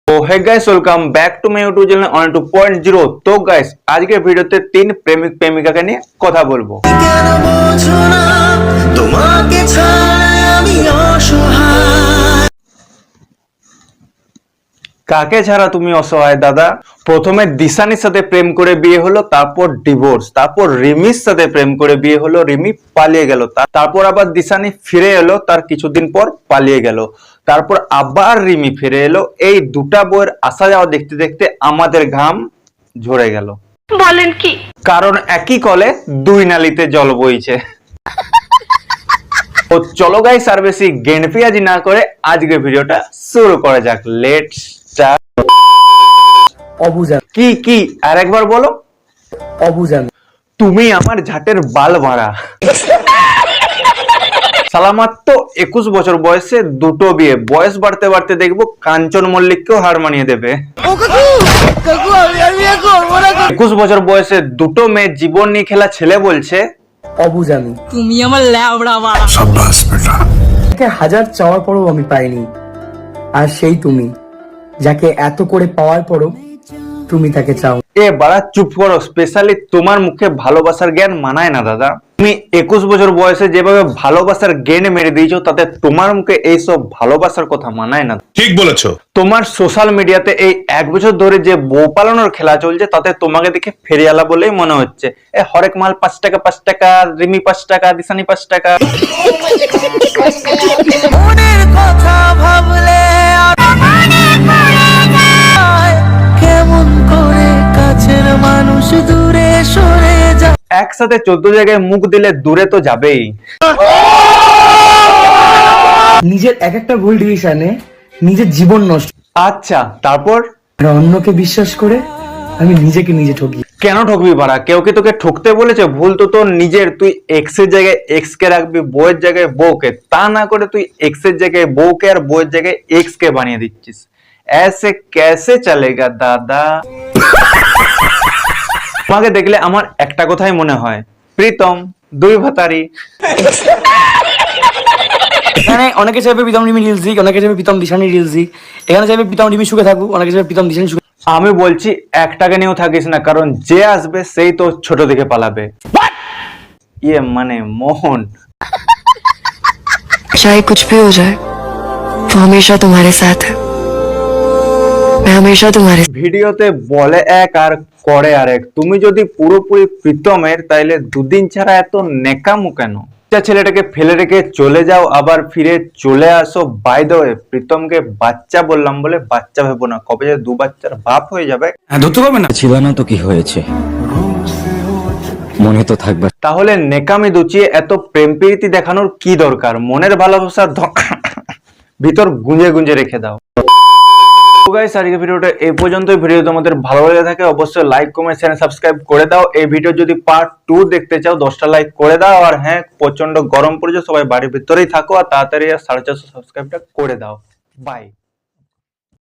তো hey guys, welcome back to my YouTube channel on 2.0। তো guys, আজকের ভিডিওতে তিন প্রেমিক প্রেমিকাকে নিয়ে কথা বলবো। কেন বোঝো না তোমাকে ছাড়া আমি অসহায়। কাকে ছাড়া তুমি অসহায় দাদা? প্রথমে দিশানির সাথে প্রেম করে বিয়ে হলো, তারপর ডিভোর্স, তারপর রিমির সাথে প্রেম করে বিয়ে হলো, রিমি পালিয়ে গেল, তারপর আবার দিশানি ফিরে এলো, তার কিছুদিন পর পালিয়ে গেল, তারপর আবার রিমি ফিরে এলো। এই দুটা বইয়ের আসা যাওয়া দেখতে দেখতে আমাদের ঘাম ঝরে গেল। বলেন কি? কারণ একই কলে দুই নালিতে জল বইছে। তো চলো গাইস, আর বেশি গেন্ডপিয়াজি না করে আজকের ভিডিওটা শুরু করা যাক। Let's start. অবুঝান কি আরেকবার বলো। অবুঝান তুমি আমার ঝাটের বাল ভাড়া। সালামাত্র 21 বছর বয়সে দুটো বিয়ে, বয়স বাড়তে বাড়তে দেখবো কাঞ্চন মল্লিককেও হার মানিয়ে দেবে। 21 বছর বয়সে দুটো মেয়ে জীবন নিয়ে খেলা ছেলে বলছে অবুঝানি তুমি আমার ল্যাবড়া বাড়া। যাকে হাজার চাওয়ার পরও আমি পাইনি, আর সেই তুমি যাকে এত করে পাওয়ার পরও তুমি তাকে চাও। এ বাড়া চুপ করো, স্পেশালি তোমার মুখে ভালোবাসার জ্ঞান মানায় না দাদা। তুমি 21 বছর বয়সে যেভাবে ভালোবাসার জ্ঞান মেরে দিয়েছো, তাতে তোমার মুখে এইসব ভালোবাসার কথা মানায় না। ঠিক বলেছো। তোমার সোশ্যাল মিডিয়াতে এই 1 বছর ধরে যে বউ পালানোর খেলা চলছে, তাতে তোমাকে দেখে ফেরিয়ালা বলেই মনে হচ্ছে। এ হরেক মাল 5 টাকা 5 টাকা, রিমি 5 টাকা, দিশানি 5 টাকা। মনের কথা ভাবলে কেমন করে কাছের মানুষ দূরে সরে যায়। একসাথে 14 জায়গায় মুখ দিলে দূরে তো যাবেই। নিজের এক একটা ভুল ডিসিশনে নিজের জীবন নষ্ট, আচ্ছা, তারপর আর অন্যকে বিশ্বাস করে আমি নিজেকে নিজে ঠকি। কেন ঠকবি বাড়া? কেউ কি তোকে ঠকতে বলেছে? ভুল তো তোর নিজের। তুই এক্স এর জায়গায় এক্স কে রাখবি, বউয়ের জায়গায় বউকে, তা না করে তুই এক্স এর জায়গায় বউকে আর বউয়ের জায়গায় এক্স কে বানিয়ে দিচ্ছিস। ऐसे कैसे चलेगा দাদা? তোমাকে দেখলে আমার একটা কথাই মনে হয়, প্রীতম দুই ভাতারি। এখানে অনেকে চাইবে প্রীতম রিমি রিলস দিক, অনেকে চাইবে প্রীতম দিশানি রিলস দিক। এখানে চাইবে প্রীতম রিমি সুখে থাকুক, অনেকে চাইবে প্রীতম দিশানি সুখে। আমি বলছি একটাকে নিয়েও থাকিস না, কারণ যে আসবে সেই তো ছোট দিকে পালাবে। ইয়ে মানে মোহন। चाहे कुछ भी हो जाए, वो हमेशा तुम्हारे साथ है। मैं हमेशा तुम्हारे ভিডিওতে বলে এক আর করে আরেক। তুমি যদি পুরোপুরি প্রীতমের, তাইলে দুদিন ছাড়া এত নেকামু কেন? ছেলেটাকে ফেলে রেখে চলে যাও, আবার ফিরে চলে আসো। বাই দ্য ওয়ে, প্রীতমকে বাচ্চা বললাম বলে বাচ্চা ভেবো না, কবে যে 2 বাচ্চার বাপ হয়ে যাবে। ছিল না তো কি হয়েছে, মনে তো থাকবে। তাহলে নেকামি দুচিয়ে এত প্রেম প্রীতি দেখানোর কি দরকার? মনের ভালোবাসার ভিতর গুঁজে গুঁজে রেখে দাও। গাইস, আজকের ভিডিওটা এই পর্যন্তই। ভিডিও তোমাদের ভালো লেগে থাকে অবশ্যই লাইক কমেন্ট চ্যানেল সাবস্ক্রাইব করে দাও। এই ভিডিও যদি পার্ট 2 দেখতে চাও 10টা লাইক করে দাও। আর হ্যাঁ, প্রচন্ড গরম পড়েছে, সবাই বাড়ির ভিতরেই থাকো আর তাড়াতাড়ি 450 সাবস্ক্রাইবটা করে দাও। বাই।